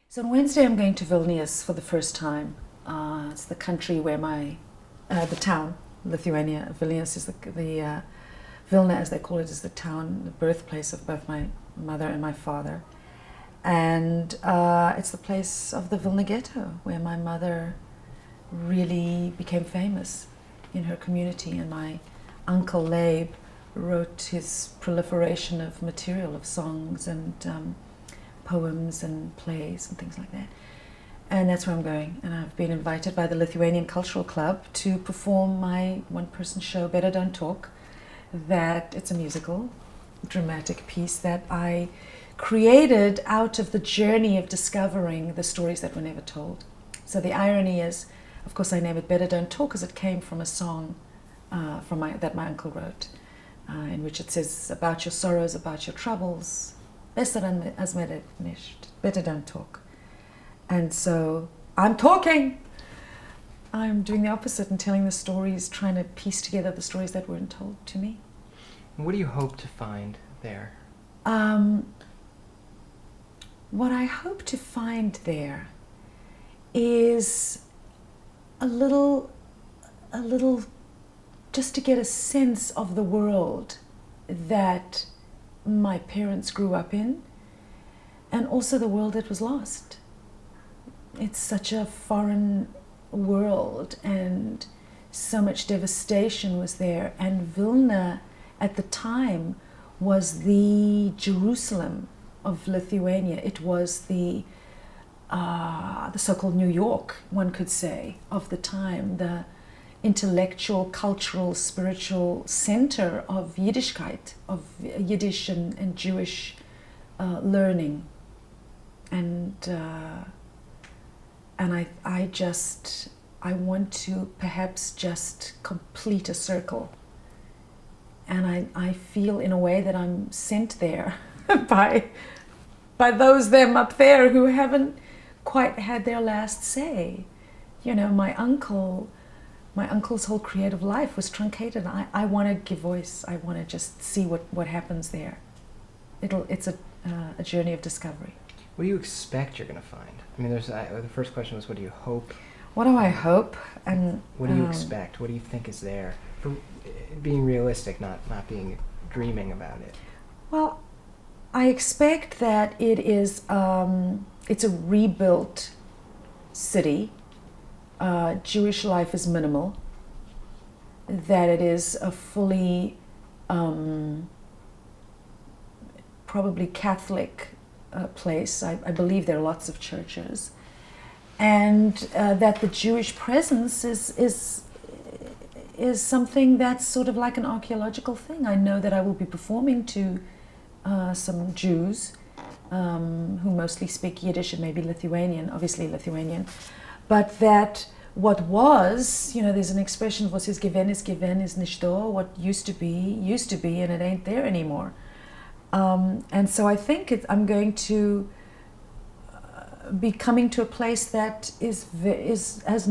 So on Wednesday, I'm going to Vilnius for the first time. It's the country where the town, Lithuania, Vilnius is the Vilna, as they call it, is the town, the birthplace of both my mother and my father. And it's the place of the Vilna Ghetto, where my mother really became famous in her community. And my uncle Leyb wrote his proliferation of material, of songs and poems and plays and things like that. And that's where I'm going. And I've been invited by the Lithuanian Cultural Club to perform my one-person show, Better Don't Talk. That it's a musical, dramatic piece that I created out of the journey of discovering the stories that were never told. So the irony is, of course, I name it Better Don't Talk because it came from a song that my uncle wrote, in which it says, about your sorrows, about your troubles, besser as nicht, better don't talk. And so I'm talking. I'm doing the opposite and telling the stories, trying to piece together the stories that weren't told to me. What do you hope to find there? What I hope to find there is a little, just to get a sense of the world that my parents grew up in, and also the world that was lost. It's such a foreign world, and so much devastation was there. And Vilna, at the time, was the Jerusalem of Lithuania. It was the so-called New York, one could say, of the time, the intellectual, cultural, spiritual center of Yiddishkeit, of Yiddish and Jewish learning. And I want to perhaps just complete a circle. And I feel in a way that I'm sent there by them up there who haven't quite had their last say. You know, my uncle's whole creative life was truncated. I want to give voice. I want to just see what happens there. It's a journey of discovery. What do you expect you're going to find? I mean, the first question was, what do you hope? What do I hope? And what do you expect? What do you think is there? For being realistic, not being dreaming about it. Well, I expect that it is. It's a rebuilt city. Jewish life is minimal. That it is a fully, probably Catholic place. I believe there are lots of churches, and that the Jewish presence is something that's sort of like an archaeological thing. I know that I will be performing to some Jews who mostly speak Yiddish and maybe Lithuanian, obviously Lithuanian, but that what was, there's an expression, was is given is nicht da, what used to be, and it ain't there anymore. And so I think I'm going to be coming to a place that has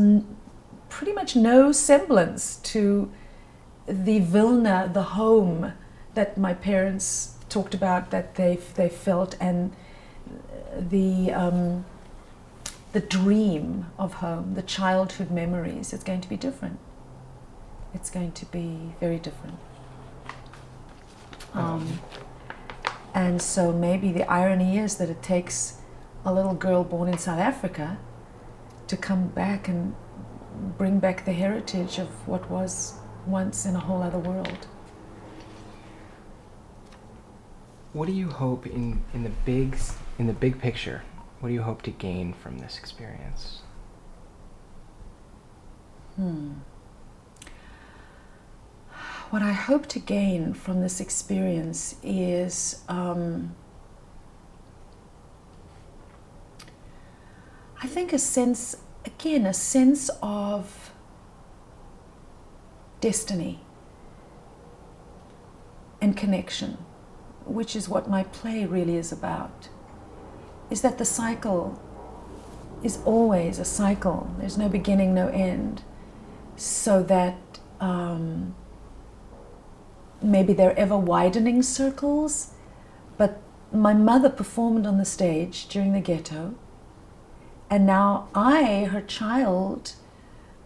pretty much no semblance to the Vilna, the home that my parents talked about, that they felt, and the dream of home, the childhood memories. It's going to be different. It's going to be very different. And so maybe the irony is that it takes a little girl born in South Africa to come back and bring back the heritage of what was once in a whole other world. What do you hope in the big picture? What do you hope to gain from this experience? What I hope to gain from this experience is I think a sense of destiny and connection, which is what my play really is about. Is that the cycle is always a cycle. There's no beginning, no end. So that maybe they're ever widening circles, but my mother performed on the stage during the ghetto, And now I, her child,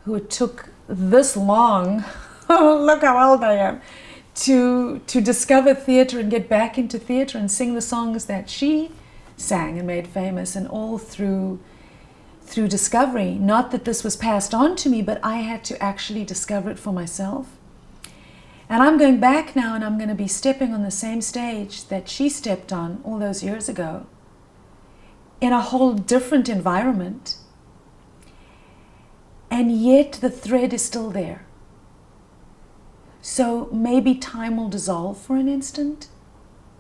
who it took this long, look how old I am, to discover theatre and get back into theatre and sing the songs that she sang and made famous, and all through discovery. Not that this was passed on to me, but I had to actually discover it for myself. And I'm going back now, and I'm going to be stepping on the same stage that she stepped on all those years ago, in a whole different environment. And yet the thread is still there. So maybe time will dissolve for an instant,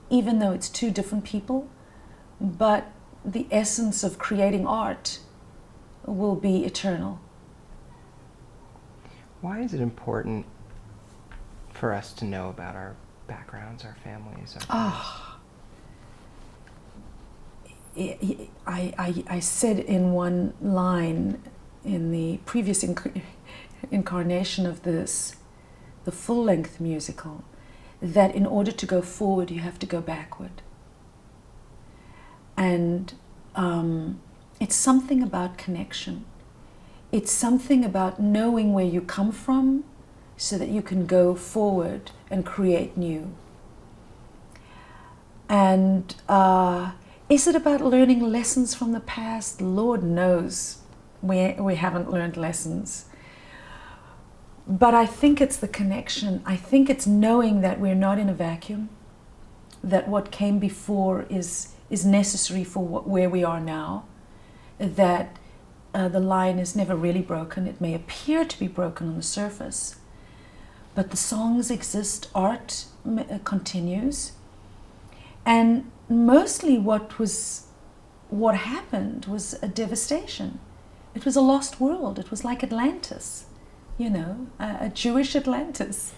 even though it's two different people, but the essence of creating art will be eternal. Why is it important for us to know about our backgrounds, our families? I said in one line in the previous incarnation of this, the full-length musical, that in order to go forward, you have to go backward. And it's something about connection. It's something about knowing where you come from so that you can go forward and create new. And is it about learning lessons from the past? Lord knows we haven't learned lessons. But I think it's the connection. I think it's knowing that we're not in a vacuum, that what came before is necessary for where we are now, that the line is never really broken. It may appear to be broken on the surface, but the songs exist, art continues, and mostly what happened was a devastation. It was a lost world. It was like Atlantis, a Jewish Atlantis.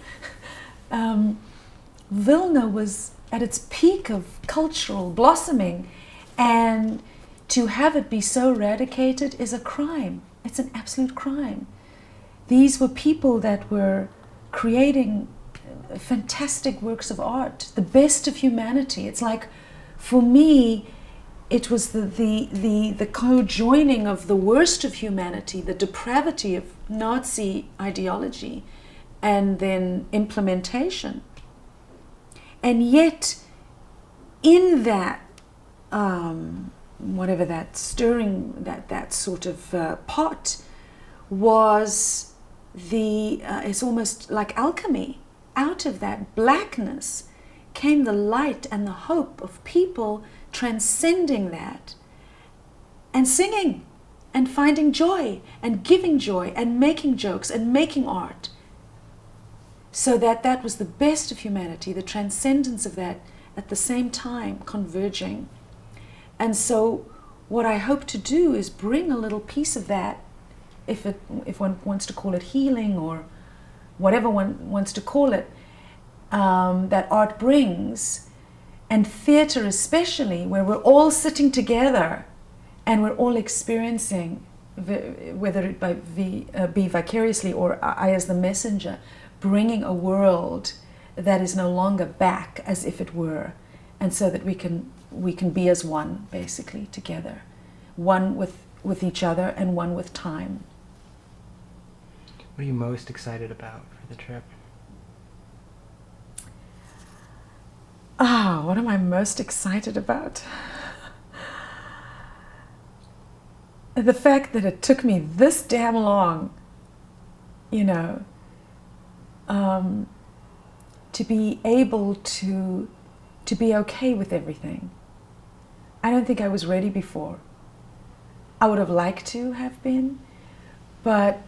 Vilna was at its peak of cultural blossoming, and to have it be so eradicated is a crime. It's an absolute crime. These were people that were creating fantastic works of art, the best of humanity. It's like, for me, it was the co-joining of the worst of humanity, the depravity of Nazi ideology, and then implementation. And yet, in that, whatever that stirring, that sort of pot, was it's almost like alchemy. Out of that blackness came the light and the hope of people transcending that and singing and finding joy and giving joy and making jokes and making art. So that was the best of humanity, the transcendence of that at the same time converging. And so what I hope to do is bring a little piece of that, if one wants to call it healing or whatever one wants to call it, that art brings, and theatre especially, where we're all sitting together and we're all experiencing, whether it be vicariously or I as the messenger, bringing a world that is no longer back as if it were, and so that we can be as one, basically, together, one with each other and one with time. What are you most excited about for the trip? What am I most excited about? The fact that it took me this damn long, to be able to be okay with everything. I don't think I was ready before. I would have liked to have been, but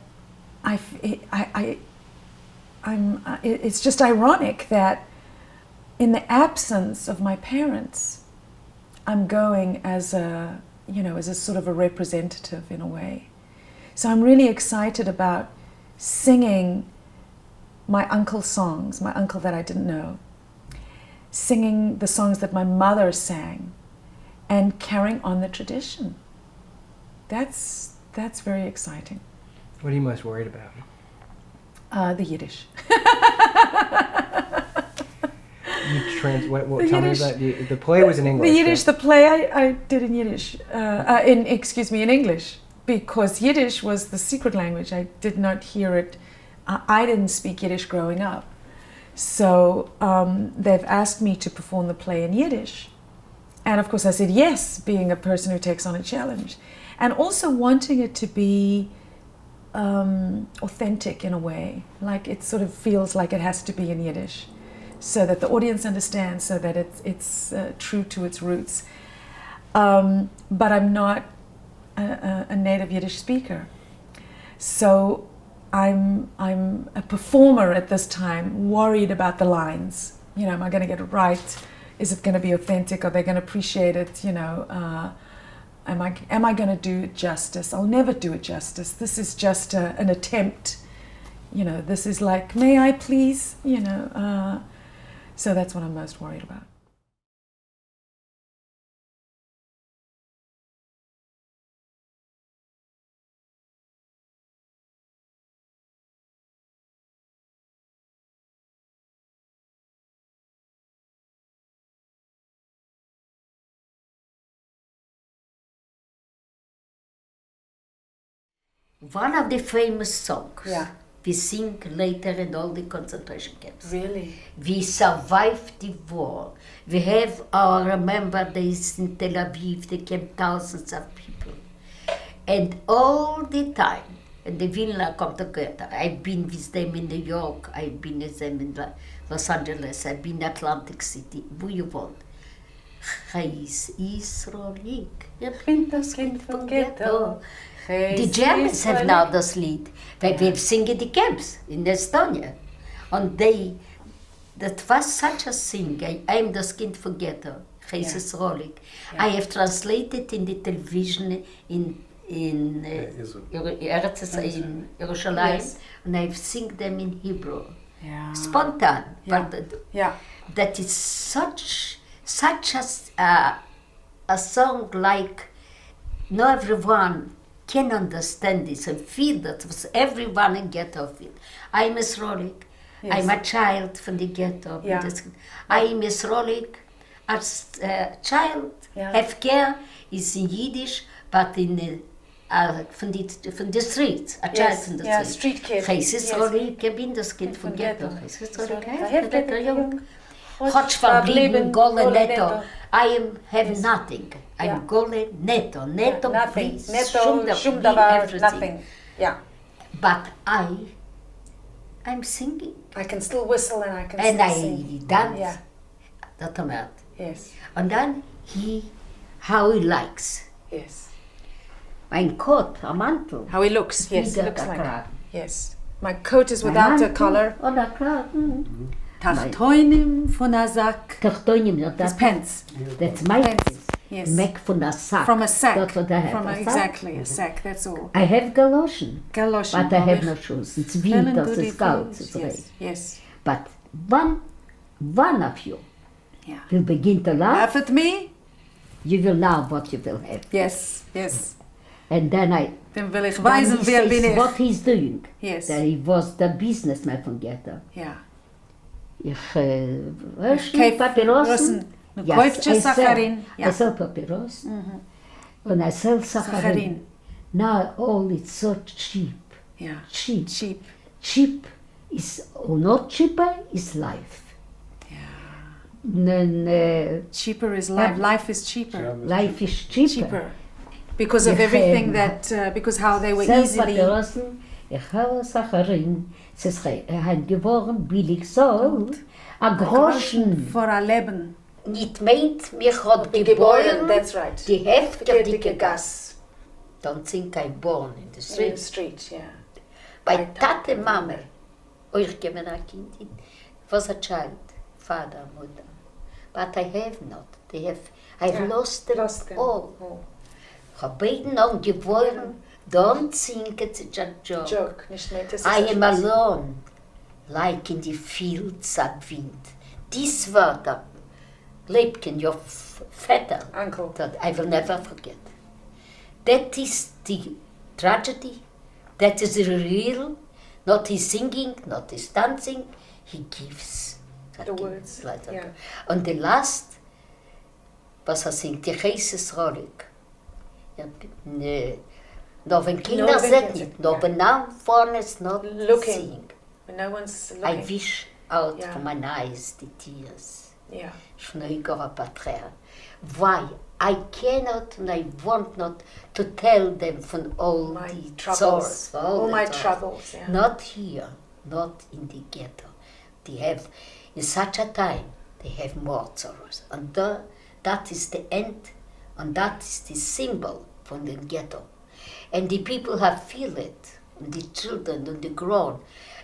it's just ironic that in the absence of my parents, I'm going as a sort of a representative in a way. So I'm really excited about singing my uncle's songs, my uncle that I didn't know, singing the songs that my mother sang, and carrying on the tradition. That's very exciting. What are you most worried about? The Yiddish. Tell me about the play was in English. The Yiddish, right? the play I did in Yiddish, in English, because Yiddish was the secret language. I did not hear it. I didn't speak Yiddish growing up. So they've asked me to perform the play in Yiddish. And of course I said yes, being a person who takes on a challenge. And also wanting it to be authentic in a way. Like it sort of feels like it has to be in Yiddish, so that the audience understands, so that it's true to its roots. But I'm not a native Yiddish speaker. So I'm a performer at this time, worried about the lines. You know, am I going to get it right? Is it going to be authentic? Are they going to appreciate it? You know, am I going to do it justice? I'll never do it justice. This is just an attempt. You know, this is like, may I please? You know, so that's what I'm most worried about. One of the famous songs Yeah. we sing later in all the concentration camps. Really? We survived the war. We have our remember days in Tel Aviv, they came thousands of people. And all the time, and the Vilna come together. I've been with them in New York, I've been with them in Los Angeles, I've been in Atlantic City, wo you want. Chayes Israelik, ich bin das Kind vom Ghetto. The Germans have now this lied, weil wir singen die camps in Estonia. And that was such a thing. I'm das Kind von Ghetto, Chayes Israelik. I have translated in the television in Jerusalem, and I've sing them in Hebrew. Yeah. Spontan. Yeah. But Yeah. that is such a song like not everyone can understand this and feel that was everyone in ghetto feel. I'm Israelik. Yes. I'm a child from the ghetto. Yeah. I'm Israelik. As a child, Yeah. have care is in Yiddish, but in from the streets. A child from the yeah, streets. street kid. Chayes Yes. Israelik, ich bin das Kind von Ghetto. Chayes Israelik, I have Ghetto jung. Hotch verblieben, Gole Gole netto. I have nothing. I'm Yeah. Gole netto. Netto, Nothing. please. Netto, Shum shum da- davar, everything. nothing. Yeah. But I'm singing. I can still whistle and I can And still I sing. dance. Yeah. Dat amount. Yes. And then how he likes. Yes. Mein coat, a mantel. How he looks. Yes, he Wieder looks der like. Kragen. Yes. My coat is Mein without a Mantel collar. und der Kragen. Tachtoinim von a sack. Tachtoinim, His that's pants. my Pants. Yes. Make von der Sack. From a sack. That's what I have. From a sack. exactly a sack. That's all. I have galoshen. Galoshen. But I have no shoes. It's winter, it's cold, it's rain. Yes. Yes. But one of you Yeah. will begin to laugh. Laugh at me. You will know what you will have. Yes. Yes. And then Then will ich then weisen, he wer bin says ich. what he's doing. Yes. That he was the businessman from Ghetto. Yeah. Ich Kauf Papyrosen. Russen. Du Yes, kaufst I Saccharin. sell. I Ja. sell Papyrosen. And I sell Saccharin. Saccharin. Now all it's so cheap. Yeah. Cheap. Cheap. Cheap is, or not cheaper, is life. Then, Cheaper is life. Life is cheaper. life is cheaper. Cheaper. Because of Ja, everything ja. that, because how they were Sell easily. Papyrosen, ich habe Saccharin. Es ist geworden billig so. A Groschen. For our Leben. Nicht meint, mich hat geboren That's right. die heftige Dicke Gas. Don't think I'm born in the In the street. street, yeah. Bei Tate, Mama, euch geben ein Kind, was a child, father, mother. But I have not. I've lost them all. Oh. Ich habe beiden auch geboren, don't think it's a joke. Joke. Nicht mehr. Das ist I ein am Spaß. alone, like in the fields at wind. This word, Leibken, your father, Uncle. that I will never forget. That is the tragedy. That is real. Not his singing, not his dancing. He gives The words, yeah. And the last, was singt, die Jesus Rolik. Ja, no, when Kinder said it, no, but now one is not Looking. seeing. When no one's looking. I wish out Yeah. from my eyes the tears. Yeah. Why? I cannot and I want not to tell them from all My the troubles. sorrows, for All the my sorrows. troubles, yeah. Not here, not in the ghetto. They have, in such a time, they have more sorrows. And that is the end, and that is the symbol from the ghetto. And the people have feel it, and the children and the grown.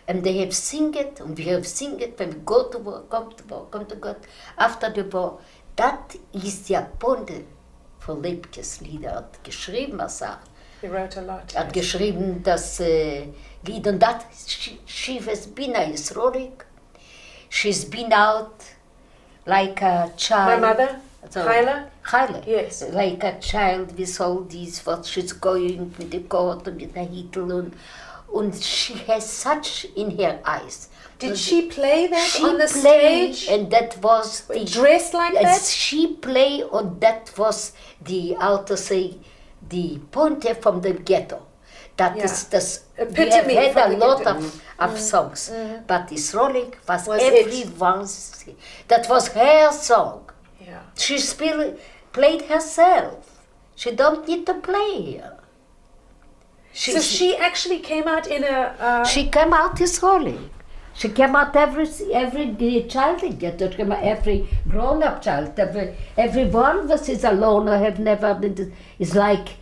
And they have sing it, and we have sing it when we go to war, come to God, after the war. Dat ist ja Bunde von Liebkes Lieder. Hat geschrieben, was sagt. He wrote a lot. Hat geschrieben das Lied. Und dat, she has been a Israelik. She's been out like a child. My mother, CHAYELA? CHAYELA. Yes. Like a child with all these, what she's going with the coat and with the Hitler. And she has such in her eyes. Did she play that She on the played, stage? and that was the Dressed like and that? she played, and that was the how to say the point from the ghetto. That Yeah. is this. We have Epitome had from a the lot ghetto. of songs, but this Rolik was Was everyone's. That was her song. Yeah. She played herself. She don't need to play here. So she actually came out in a... She came out as Rolik. She came out every child in ghetto, every grown-up child, everyone was is alone or have never been, is like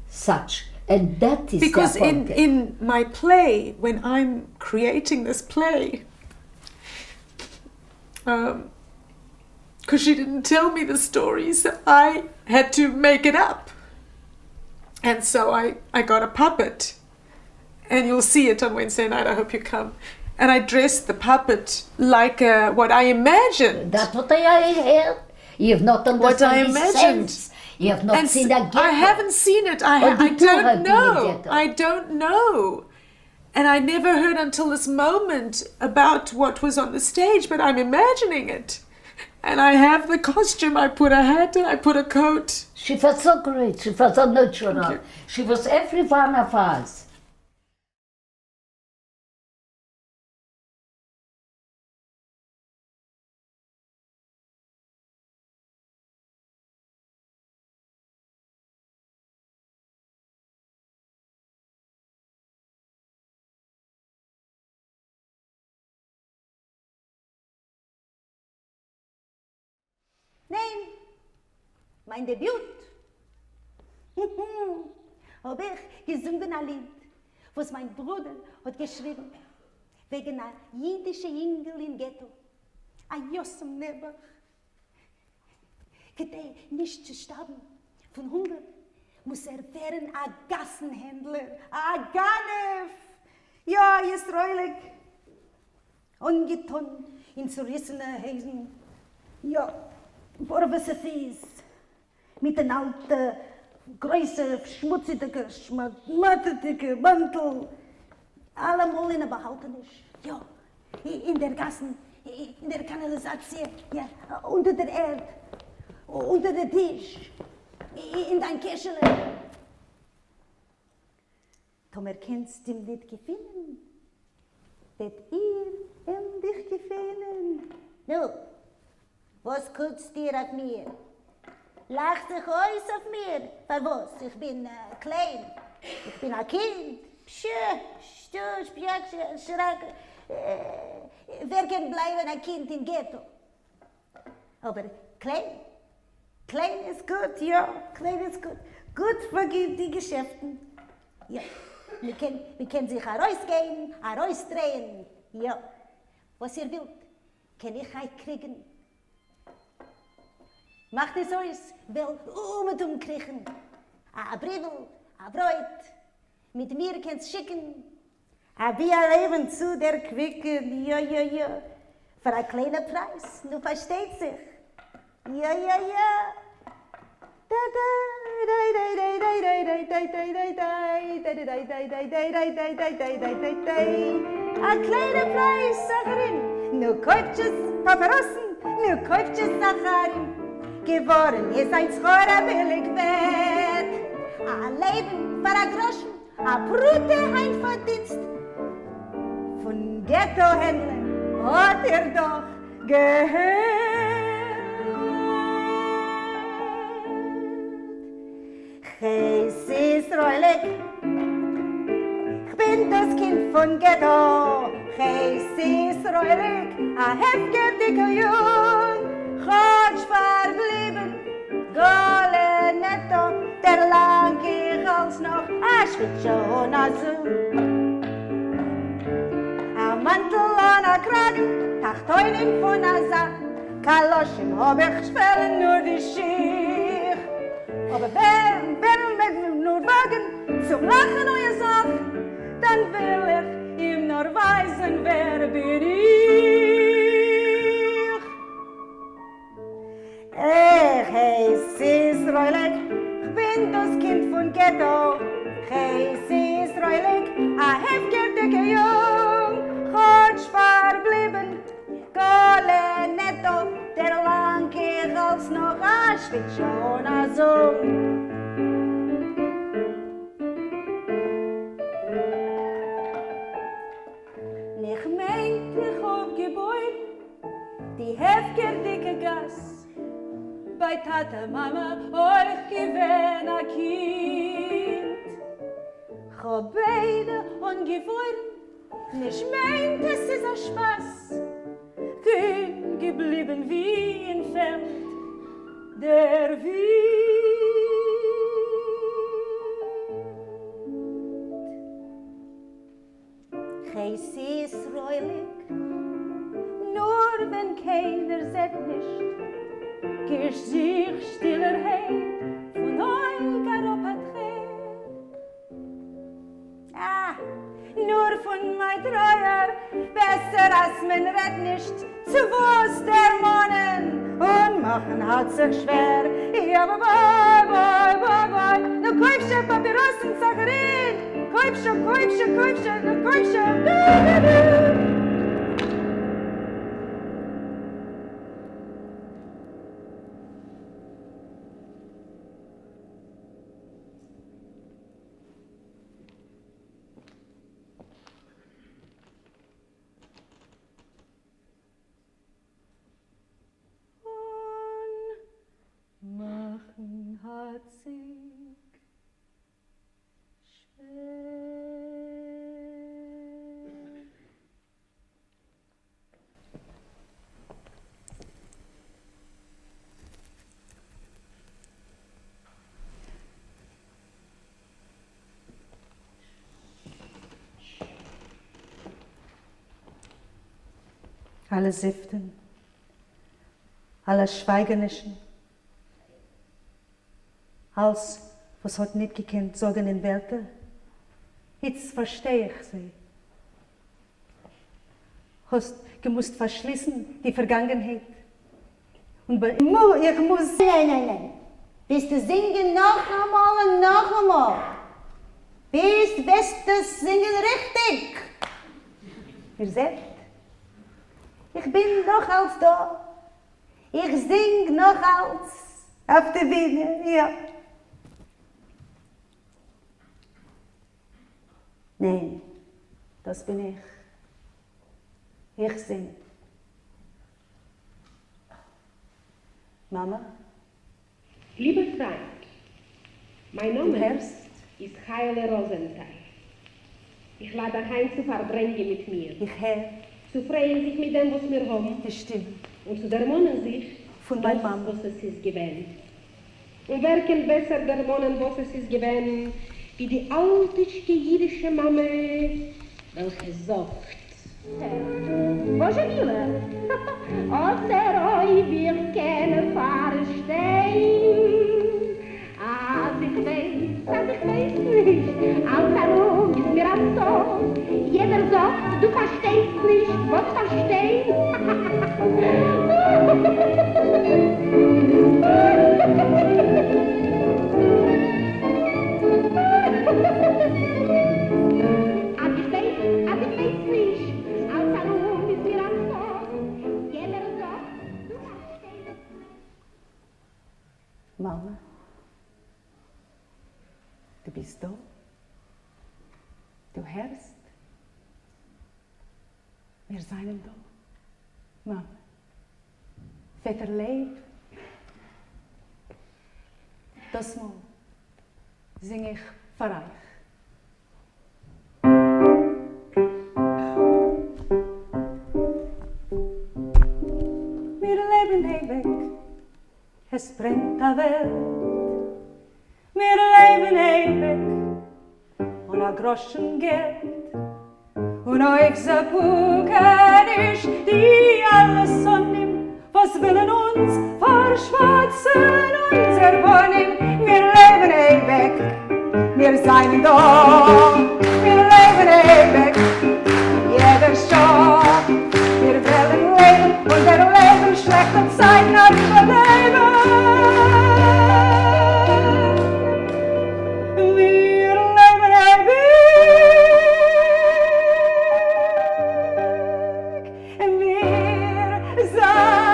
such. And that is because their point. in my play, when I'm creating this play, because she didn't tell me the story, so I had to make it up. And so I got a puppet. And you'll see it on Wednesday night, I hope you come. And I dressed the puppet like what I imagined. That's what I heard. You have not understood What I the imagined. sense. You have not And seen a ghetto. I haven't seen it. I Or did you have don't been in know. ghetto? I don't know. And I never heard until this moment about what was on the stage, but I'm imagining it. And I have the costume. I put a hat and I put a coat. She was so great. She was so natural. Thank you. She was every one of us. Nein, mein Debüt. Hab ich gesungen ein Lied, was mein Bruder hat geschrieben, wegen einer jüdischen Jüngel im Ghetto. Ein Jossem Neber. Gedei nicht zu sterben von Hunger, muss werden ein Gassenhändler, ein Ganef. Ja, Israelik. Ungeton in zerrissene Häusen. Ja. Borbese Fies, mit den alten, größeren, schmutzigen, schmattertigen Mantel, allemal in der Behaltnis. Ja, in der Gassen, in der Kanalisation, ja, unter der Erde, unter der Tisch, in dein Käschele. Tomer, kennst du nicht gefunden? Det dich gefunden. No. Was guckst dir auf mir? Lacht dich aus auf mir? Für was? Ich bin klein. Ich bin ein Kind. Schreck. Wer kann bleiben ein Kind im Ghetto? Aber klein. Klein ist gut, ja. Klein ist gut. Gut für die Geschäften. Ja. Wir können sich herausgehen, herausdrehen. Ja. Was ihr wollt, kann ich euch kriegen. Macht es aus, will kriechen. A Brivel, a Bräut, mit mir kannst schicken. A Bier leben zu der Quicken, ja. Für einen kleinen Preis, du versteht sich. Ja. a kleine Fleischerin, nur kauft es Paparossen, nur kauft es Sacharin. Geworden ist ein Schorer billig wert. A Leben für a Groschen, a Brute ein Verdienst. Von Ghetto-Händlern hat doch gehört. Heis Israelik, ich bin das Kind von Ghetto. Heis Israelik, a heftiger Jung, hat verblieben, Gole netto, der lang ich als noch, a schon also. A Mantel an a Kragen, Tachtoinen von a Sack, Kaloschen hab ich schwellen nur die Schicht. Aber wenn mit nur wagen, zum Lachen neue Sache, dann will ich ihm nur weisen, wer bin ich. Heis Israelik, ich bin das Kind von Ghetto. Heis Israelik, a heftiger Jung, hat verblieben, Gole netto, der lang ich als noch a Schwitz schon a so. Ich meint, ich hab geboren, die heftige Gas. Bei Tata, Mama, euch gewähn a Kind. Ich hab beide ungeboren, nicht meint, es ist a Spaß. Bin geblieben wie ein Feld der Wind. Heis Israelik, nur wenn keiner sagt nicht, gehst sich stiller heim von eurer Opatrer. Nur von mein Treuer, besser als man redt nicht, zu was der Monen und machen hat sich schwer. Ja, bye, nu kaufst du Papierossen, Sacharin, kaufst du, nu kaufst du. Machen hat sich schwer. Alle Siften, alle Schweigenischen, als was hat nicht gekannt, sagen in Wörter. Jetzt verstehe ich sie. Hast gemusst verschließen die Vergangenheit. Und bei ich muss... Nein. Bis du singen noch einmal und noch einmal. Bis du singen richtig. Ihr seht, ich bin noch als da. Ich sing noch als auf der Bühne, ja. Nein, das bin ich. Ich sing. Mama? Lieber Freund, mein Du Name hörst? ist CHAYELA ROSENTHAL. Ich lade heim zu verbringen mit mir, Ich höre zu freuen sich mit dem, was wir haben, die Stimme und zu dermonen sich, von meiner Mama. was es ist gewesen. Und wer kann besser dermonen, was es ist gewesen, wie die alteste jüdische Mama, welche sagt, Bonjour. Außer euch wir können verstehen. Als ich weiß nicht, als herum ist mir am Tod. Jeder sagt, du verstehst nicht, was verstehen. Als ich weiß nicht, bist da. Du hörst. Wir seien da. Mama. Vetter Leyb. Das Mal sing ich für euch. Wir leben ewig, es brennt der Welt. Wir leben ewig, und a Groschen Geld. Und euch so pukerisch, die alles sonnim, was willen uns verschwatzen unser Wohnen. Wir leben ewig, wir seien da. Wir leben ewig, jeder schon. Wir wollen leben und wir leben schlechte Zeiten auch überleben. Wir leben ewig. Wir seien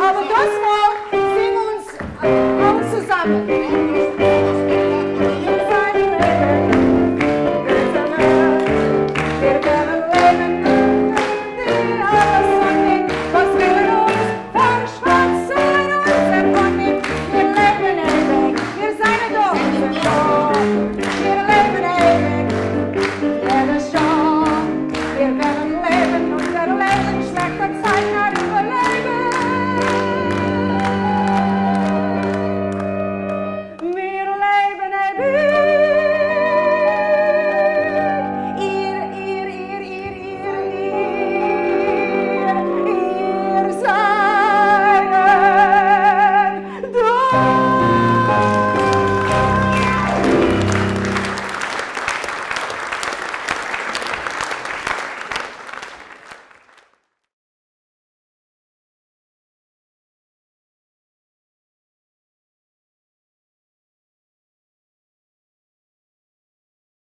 Aber das Mal singen uns alle zusammen.